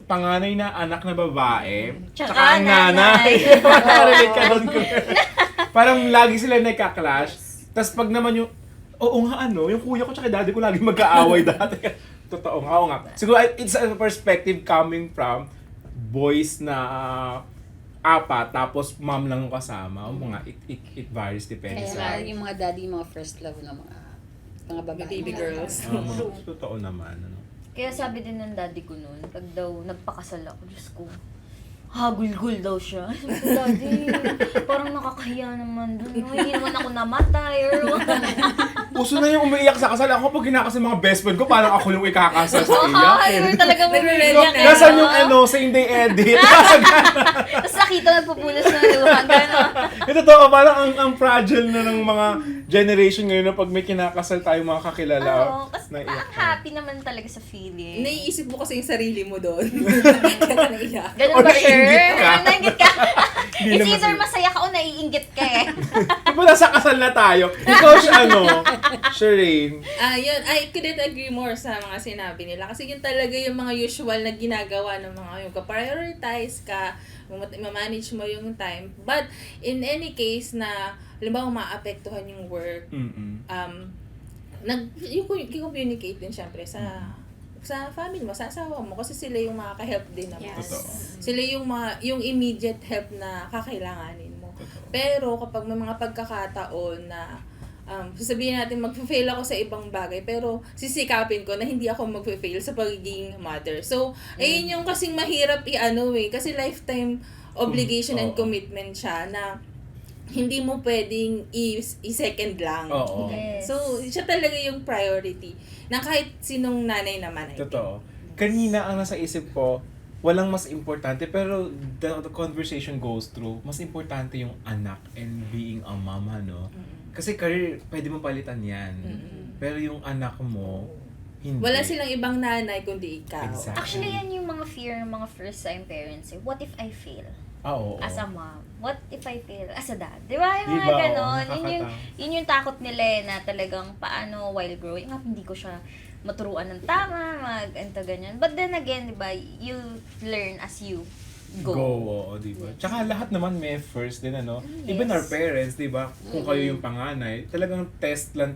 panganay na anak na babae. Tsaka ang nanay. Relate ka doon. Parang lagi sila nagka-clash. Tapos pag naman yung, yung kuya ko tsaka daddy ko lagi magkaaway dati. Totoo nga, oo nga. Siguro it's a perspective coming from boys na apat, tapos mom lang yung kasama. O mga, it varies, depende Kaya sa... nga, yung mga daddy, yung mga first love ng mga babae. Baby girls. Totoo naman. Kaya sabi din ng daddy ko noon, pag daw nagpakasal ako, Diyos ko, hagulgul daw siya. Daddy, parang nakakahiya naman dun. Hindi naman ako namatay or Puso na yung umiiyak sa kasal. Ako pag kinakasal mga best friend ko, parang ako yung ikakasal sa iyak. Ay, we're talagang Nagre-ready ka. Nasaan yung same day edit? Tapos nakita nagpupunas ng luha, gano'n. Ito to, parang ang fragile na ng mga generation ngayon na pag may kinakasal tayo mga kakilala. Oo, kasi parang happy naman talaga sa feeling. Naiisip mo kasi yung sarili mo doon. Kaya ka naiyak. Ganun Or ba, sure? naiinggit ka. Naiinggit ka. Hindi It's naman either siguro. masaya ka o naiinggit ka eh. Diba nasa kasal na tayo? Ikaw Shireen. Yun, I couldn't agree more sa mga sinabi nila. Kasi yun talaga yung mga usual na ginagawa ng mga yung ka-prioritize ka, ma-manage mo yung time. But, in any case na, halimbawa, maapektuhan yung work, i-communicate din syempre sa family mo, sa asawa mo, kasi sila yung makaka-help din naman. Yes. Totoo. Sila yung immediate help na kakailanganin mo. Pero kapag may mga pagkakataon na sasabihin natin mag-fail ako sa ibang bagay, pero sisikapin ko na hindi ako mag-fail sa pagiging mother. So, ayun yung kasing mahirap kasi lifetime obligation and commitment siya na hindi mo pwedeng i-second lang. Oo. Yes. So, siya talaga yung priority na kahit sinong nanay naman. Totoo. Kanina ang nasa isip ko, walang mas importante, pero the conversation goes through, mas importante yung anak and being a mom, Kasi career, pwede mo palitan yan. Pero yung anak mo, hindi. Wala silang ibang nanay kundi ikaw. Exactly. Actually, yan yung mga fear ng mga first-time parents. What if I fail? Oo. As a mom. What if I fail as a dad? Di ba? Yung Diba? mga Oo, ganon. nakakatawa. Yun yung takot nila na talagang paano while growing up, hindi ko siya maturuan ng tama, ganyan. But then again, di ba, you learn as you go. Oo, di ba? Tsaka lahat naman may first din, Even our parents, di ba? Kung kayo yung panganay, talagang tinetest lang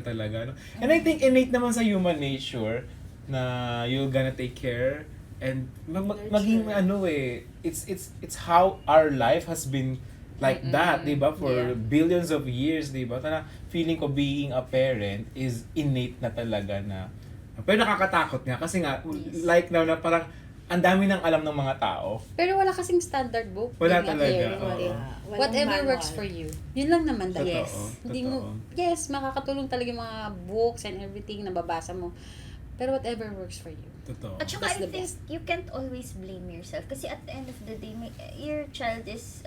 talaga, And I think innate naman sa human nature na you're gonna take care and maging it's how our life has been like that, di ba? For billions of years, di ba? Tana feeling ko being a parent is innate na talaga na. Pero nakakatakot nga kasi nga like now na parang ang dami nang alam ng mga tao. Pero wala kasing standard book. Wala Yun nga, talaga, Claire, oo. Walang Whatever manual. works for you. Yun lang naman dapat. Yes. Hindi mo, yes, makakatulong talaga yung mga books and everything na babasa mo. Pero whatever works for you. Totoo. At saka That's I the think best. you can't always blame yourself kasi at the end of the day, your child is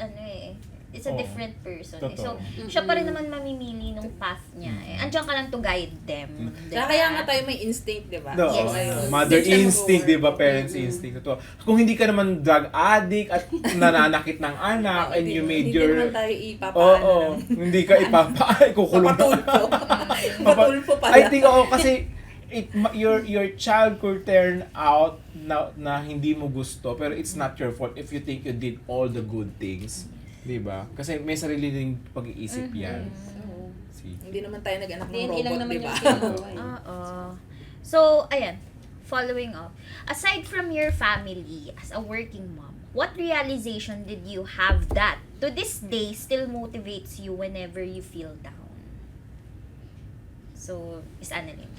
It's a Oo. different person. Totoo. So, siya pa rin naman mamimili nung path niya. Andiyan ka lang to guide them. diba? Kaya nga tayo may instinct, di ba? No, Yes. Ayun. mother Hindi siya instinct, di ba? mag-over. Parents instinct. Ito. Kung hindi ka naman drug addict at nananakit ng anak and you made Hindi your... naman tayo ipapaano Oo, hindi ka kukulong Papatulpo. Papatulpo pala. I think kasi your child could turn out na hindi mo gusto, pero it's not your fault if you think you did all the good things. Di ba? Kasi may sarili ding pag-iisip yan. See? Hindi naman tayo nag-anak ng Hindi lang robot, naman di ba? yung ginagawa. Oo. So, ayan. Following up. Aside from your family as a working mom, what realization did you have that to this day still motivates you whenever you feel down? So, is Annalyn.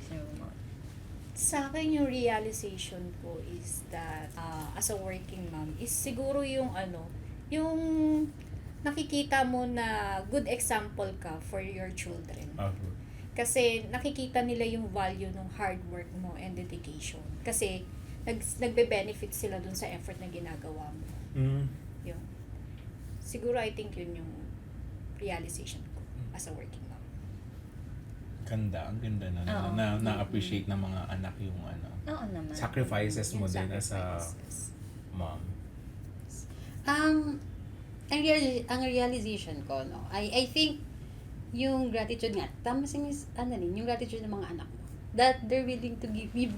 Sa akin yung realization ko is that as a working mom is siguro yung yung nakikita mo na good example ka for your children. Kasi nakikita nila yung value ng hard work mo and dedication. Kasi nagbe-benefit sila dun sa effort na ginagawa mo. Yun. Siguro I think yun yung realization ko as a working mom. Ang ganda Oo. na-appreciate ng mga anak yung Oo naman. sacrifices mo Yung din as a sacrifices. mom. Ang realization ko, no, I think yung gratitude nga, tama si Miss Annalyn, yung gratitude ng mga anak mo. That they're willing to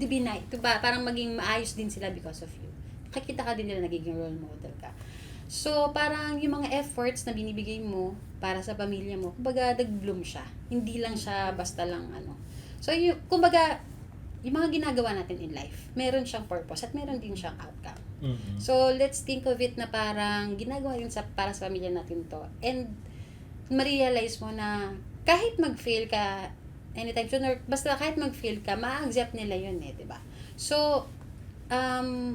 be nice, parang maging maayos din sila because of you. Nakikita ka din nila nagiging role model ka. So, parang yung mga efforts na binibigay mo para sa pamilya mo, kumbaga, nag-bloom siya. Hindi lang siya basta lang So, kumbaga, yung mga ginagawa natin in life, meron siyang purpose at meron din siyang outcome. So, let's think of it na parang ginagawa yun para sa pamilya natin to. And, ma-realize mo na kahit mag-fail ka anytime soon, or basta kahit mag-fail ka, ma-accept nila yun diba? So,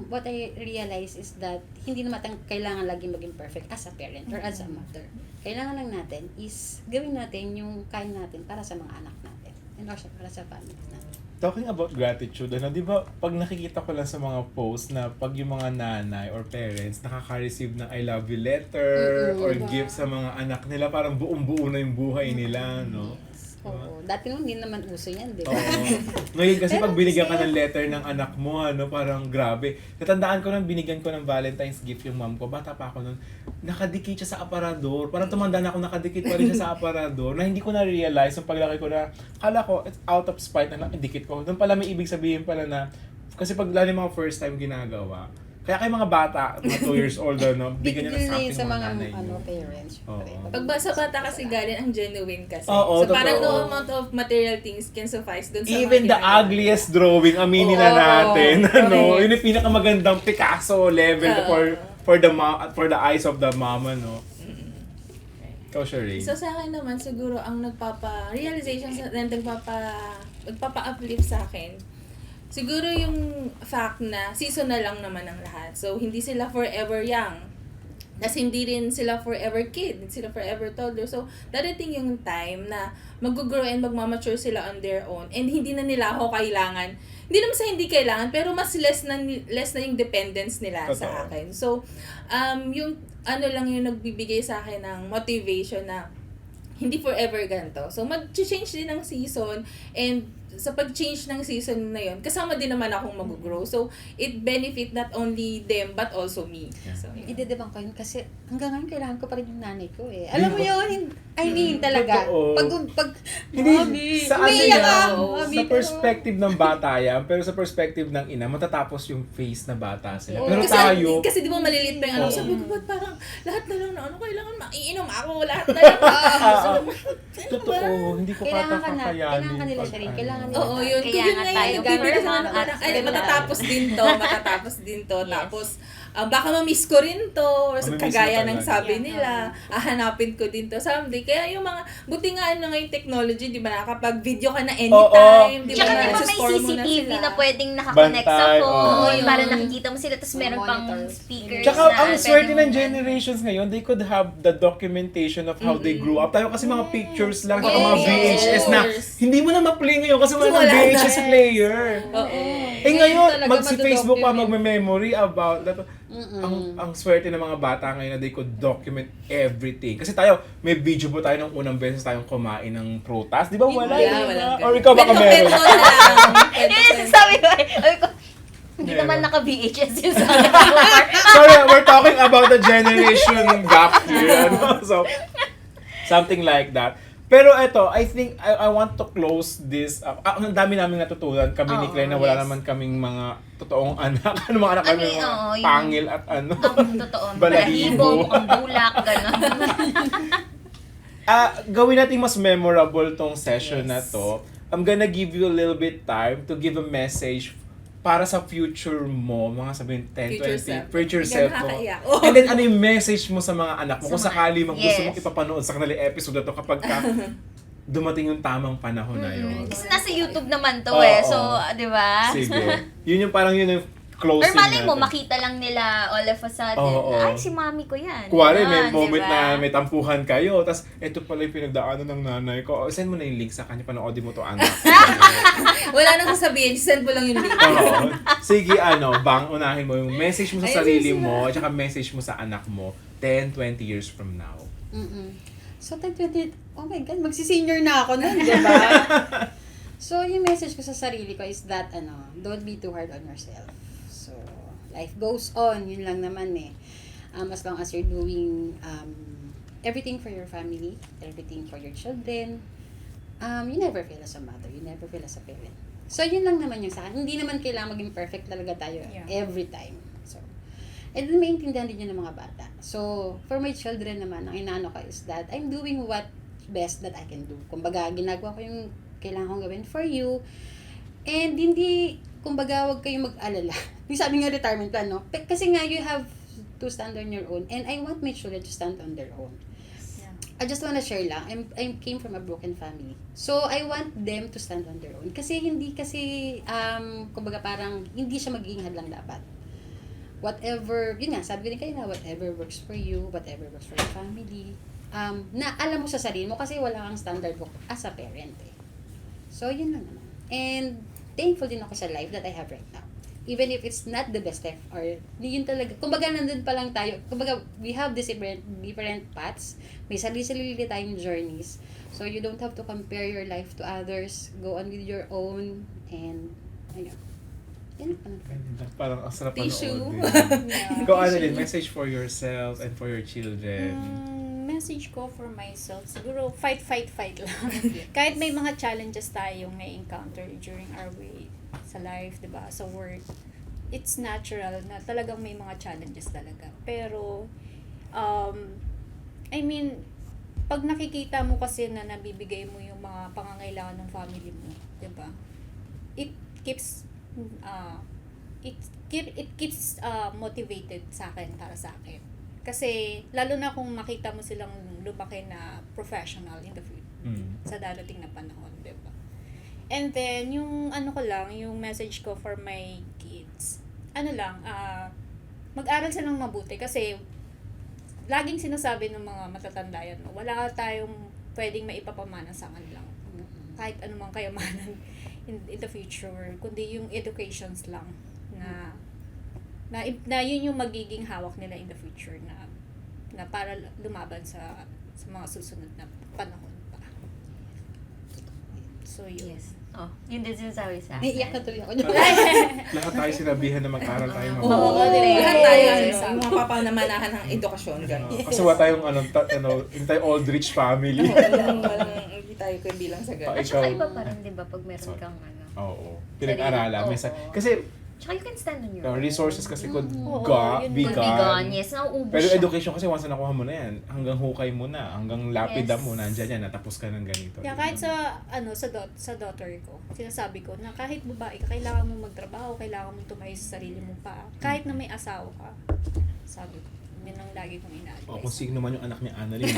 what I realize is that hindi naman kailangan laging maging perfect as a parent or as a mother. Kailangan lang natin is gawin natin yung kaya natin para sa mga anak natin and also para sa family natin. Talking about gratitude, di ba, pag nakikita ko lang sa mga post na pag yung mga nanay or parents nakaka-receive ng I love you letter or gift sa mga anak nila, parang buong-buo na yung buhay nila, no? Oo. Dati naman, hindi naman uso yan, di ba? Oo. Ngayon kasi pag binigyan ka ng letter ng anak mo, parang grabe. Natandaan ko nang binigyan ko ng Valentine's gift yung mom ko. Bata pa ako nun. Nakadikit siya sa aparador. Parang tumanda na ako, nakadikit pa rin siya sa aparador. Na hindi ko na-realize yung paglaki ko na, kala ko, it's out of spite na nakadikit ko. Doon pala may ibig sabihin pala na, kasi pag lalo yung mga first time ginagawa, kaya kayo mga bata, mga 2 years old, bigyan Big niyo ng deal na something yun sa mga nanay niyo. parents. Oo. Pag sa bata kasi galing ang genuine kasi. Oo, so parang totoo. no amount of material things can suffice dun sa Even mga the ginagawa. ugliest drawing, aminin na Oo, natin. correct. Yun yung pinakamagandang Picasso level for the eyes of the mama, no? Ikaw, Shereen. So sa akin naman siguro ang realization na nagpapa-uplift sa akin, siguro yung fact na seasonal lang naman ang lahat. So hindi sila forever young. Kasi hindi rin sila forever kid, hindi sila forever toddler. So, darating yung time na mag-grow and magmamature sila on their own and hindi na nila ako kailangan. Hindi naman sa hindi kailangan, pero mas less na yung dependence nila Totoo. sa akin. So, yung lang yung nagbibigay sa akin ng motivation na hindi forever ganito. So, mag-change din ng season and sa pag-change ng season na yun, kasama din naman akong mag-grow. So, it benefit not only them but also me. Yeah. So, yun. Idedebang ko yun kasi hanggang ngayon kailangan ko pa rin yung nanay ko Alam mo yun? I mean, talaga. Totoo. Pag Hindi, sa umiiyak ka. sa perspective ng bata yan, pero sa perspective ng ina, matatapos yung face na bata sila. Oo, Pero kasi, tayo, kasi di ba maliliit pa yung Oo. sabi ko, ba't parang lahat na lang na kailangan maiinom ako, lahat na lang. totoo, hindi ko Kailangan kakayanin. kailangan kanila pag siya rin. ano. Kailangan nila. Oo, yun. Kaya Yun nga nga tayo yung bibigyan government na parang, ay, at matatapos din to, Yes. Tapos, baka ma-miss ko rin to, or Ma-miss mo kagaya ng talaga. sabi nila, hanapin ko din to someday. Kaya yung mga, buti nga ngayong technology, di ba, kapag video ka na anytime, di ba, Tsaka di ba may nasa-store mo na CCTV sila. na pwedeng nakakonect sa Bantay, phone oo. para nakikita mo sila tapos meron pang Monitor. speakers Tsaka na ang swerte pwedeng- ng generations ngayon, they could have the documentation of how they grew up. Tayo kasi mga pictures lang, mga Yes. VHS na hindi mo na ma-play ngayon kasi wala Wala nang na. VHS player. Oo. ngayon, talaga Facebook pa madodocument. magme-memory about that. Mm-mm. Ang swerte ng mga bata ngayon na they could document everything. Kasi tayo, may video po tayo ng unang beses tayong kumain ng prutas. Di ba wala? Hindi, Di ba? walang Or ikaw baka meron? Kwento na lang. Yun yung sabi ko, hindi Meron. naman naka-VHS yun sa akin. Sorry, we're talking about the generation gap here. Ano? So, something like that. Pero eto, I think I want to close this. Ang dami namin natutunan. Kami ni Oo, Claire na wala yes. naman kaming mga totoong anak. Ano mga anak kami? Ano, Mga oo, yung- pangil at ano. Totoo. Balahibo. Balahibo, mukhang bulak, gano'n. Gawin natin mas memorable tong session Yes. na to. I'm gonna give you a little bit time to give a message para sa future mo, mga sabihin 10, Future 20, self. future Hindi self ka mo. nakakaiyak. And then ano yung message mo sa mga anak mo? Sa Kung mga- sakali mo gusto yes. mong ipapanood sa kanilang episode na to kapag ka dumating yung tamang panahon na yun. Kasi nasa YouTube naman to Oo. So, di ba? Sige. Yun yung parang yun yung closing Or malay mo, natin. makita lang nila all of a sudden. Oo. Ay, si mami ko yan. Kuwari, may Ganon, moment diba? na may tampuhan kayo, tapos ito pala yung pinagdaanan ng nanay ko. Send mo na yung link sa kanya, panoodin mo to, anak. Wala nang sasabihin, send mo lang yung link. Oo. Sige, Bang, unahin mo yung message mo sa Ayun, sarili sige. mo, at saka message mo sa anak mo 10, 20 years from now. Mm-mm. So, 20, oh my God, magsi-senior na ako nun, di ba? So, yung message ko sa sarili ko is that, don't be too hard on yourself. So, life goes on, yun lang naman eh. As long as you're doing everything for your family, everything for your children, you never fail as a mother, you never fail as a parent. So, yun lang naman yung sa akin. Hindi naman kailangan maging perfect talaga tayo every time. So, and then maintindihan din yun ng mga bata. So, for my children naman, ang inaano ko is that I'm doing what best that I can do. Kumbaga, ginagawa ko yung kailangan kong gawin for you. And hindi, kumbaga, wag kayong mag-alala. Yung sabi nga retirement plan, no? Kasi nga, you have to stand on your own. And I want my children to stand on their own. I just wanna share lang, I came from a broken family. So, I want them to stand on their own. Kasi hindi kumbaga parang, hindi siya magiging hadlang dapat. Whatever, yun nga, sabi ko din kayo na, whatever works for you, whatever works for your family, na alam mo sa sarili mo kasi wala kang standard book as a parent eh. So, yun lang naman. And, thankful din ako sa life that I have right now. Even if it's not the best life, or yun talaga, kumbaga nandun pa lang tayo, kumbaga we have this different paths, may sarili-sarili tayong journeys, so you don't have to compare your life to others, go on with your own, and, ayun. Yan ang Ganda. Parang ang sarap Tissue. panoodin. Ikaw, Annalyn, message for yourself and for your children. Message ko for myself, siguro fight lang. Kahit may mga challenges tayong may encounter during our way sa life, 'di ba? Sa work. It's natural na talagang may mga challenges talaga. Pero I mean, pag nakikita mo kasi na nabibigay mo yung mga pangangailangan ng family mo, 'di ba? It keeps motivated sa akin, para sa akin. Kasi lalo na kung makita mo silang lumaki na professional in the future sa darating na panahon, 'di ba? And then yung yung message ko for my kids. Mag-aral silang mabuti kasi laging sinasabi ng mga matatanda yan, wala tayong pwedeng maipapamana sa kanila. Kahit anumang kayamanan in the future, kundi yung educations lang na yun yung magiging hawak nila in the future na para lumaban sa mga susunod na panahon pa. So yun. Yes. Oh, yun din sinasabi sa akin. Iiyak na tuloy ako. Lahat tayo sinabihan na mag-aral tayo Oo, mabuti. lahat tayo, Yes. yung mga papanamanahan ng edukasyon, gano'n. Kasi wala tayong hindi tayo old rich family. Hindi tayo bilang sa gano'n. At saka Ikaw- iba pa rin, di ba, pag meron Sorry. kang Oo. Pinag-aralan. May Oo. kasi Tsaka you can stand on your own. resources kasi could Oo, be yun Could be gone. gone. Yes, nauubos Pero siya. education kasi once na nakuha mo na yan, hanggang hukay mo na, hanggang lapida Yes. mo, nandyan yan, natapos ka ng ganito. Yeah, kahit sa daughter ko, sinasabi ko na kahit babae ka, kailangan mo magtrabaho, kailangan mo tumayo sa sarili mo pa. Kahit na may asawa ka. Sabi ko, yun ang lagi kong O kung ina-advise. sino man yung anak ni Annalyn.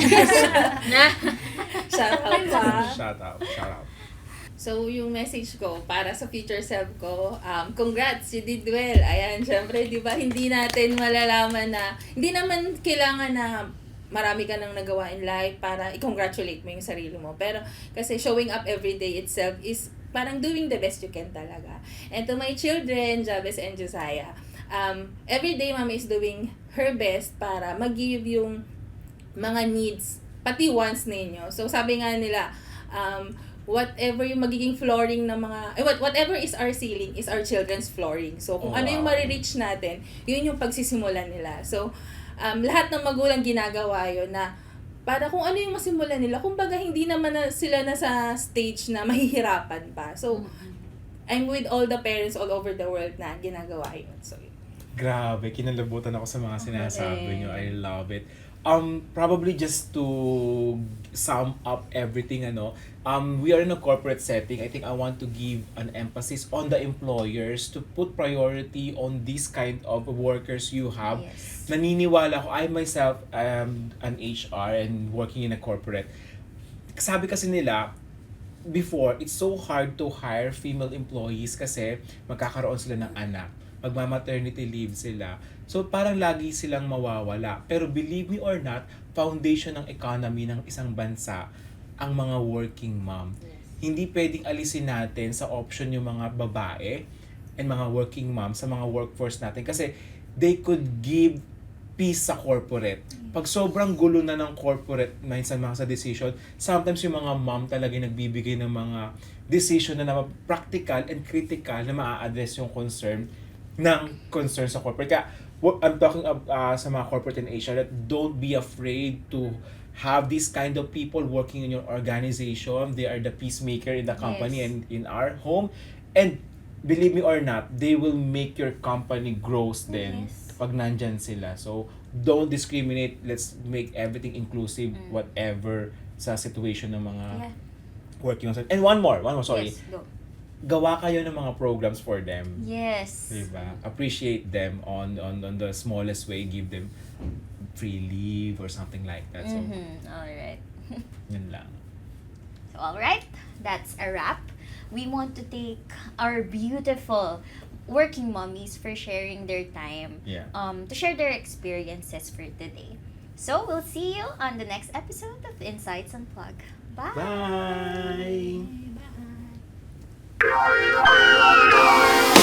Shout out pa. Shout out, shout out. So, yung message ko para sa future self ko, congrats, you did well. Ayan, syempre, di ba, hindi natin malalaman na, hindi naman kailangan na marami ka nang nagawa in life para i-congratulate mo yung sarili mo. Pero, kasi showing up every day itself is parang doing the best you can talaga. And to my children, Jabez and Josiah, every day Mami is doing her best para mag-give yung mga needs, pati wants ninyo. So sabi nga nila, whatever yung magiging flooring ng mga, whatever is our ceiling is our children's flooring. So kung ano yung marireach natin, yun yung pagsisimulan nila. So lahat ng magulang ginagawa yun na para kung ano yung masimulan nila, kumbaga hindi naman sila nasa stage na mahihirapan pa. So, I'm with all the parents all over the world na ginagawa yun. So, Grabe, kinalabutan ako sa mga sinasabi nyo. I love it. Probably just to sum up everything, we are in a corporate setting. I think I want to give an emphasis on the employers to put priority on this kind of workers you have. Yes. Naniniwala ko, I myself am an HR and working in a corporate. Sabi kasi nila, before, it's so hard to hire female employees kasi magkakaroon sila ng anak. Magma-maternity leave sila. So parang lagi silang mawawala. Pero believe me or not, foundation ng economy ng isang bansa ang mga working mom. Hindi pwedeng alisin natin sa option yung mga babae and mga working mom sa mga workforce natin kasi they could give peace sa corporate. Pag sobrang gulo na ng corporate minsan mga sa decision, sometimes yung mga mom talaga nagbibigay ng mga decision na practical and critical na maa-address yung concern sa corporate. Kaya I'm talking sa mga corporate in Asia that don't be afraid to have these kind of people working in your organization. They are the peacemaker in the company and in our home. And believe me or not, they will make your company grows din pag nandyan sila. So, don't discriminate. Let's make everything inclusive, whatever sa situation ng mga working on. And one more, sorry. Yes, go. Gawa kayo ng mga programs for them. Yes. Diba? Appreciate them on the smallest way. Give them free leave or something like that. So, Alright. yun lang. So, alright. That's a wrap. We want to thank our beautiful working mommies for sharing their time to share their experiences for today. So, we'll see you on the next episode of Insights Unplug. Bye! Bye! Bye.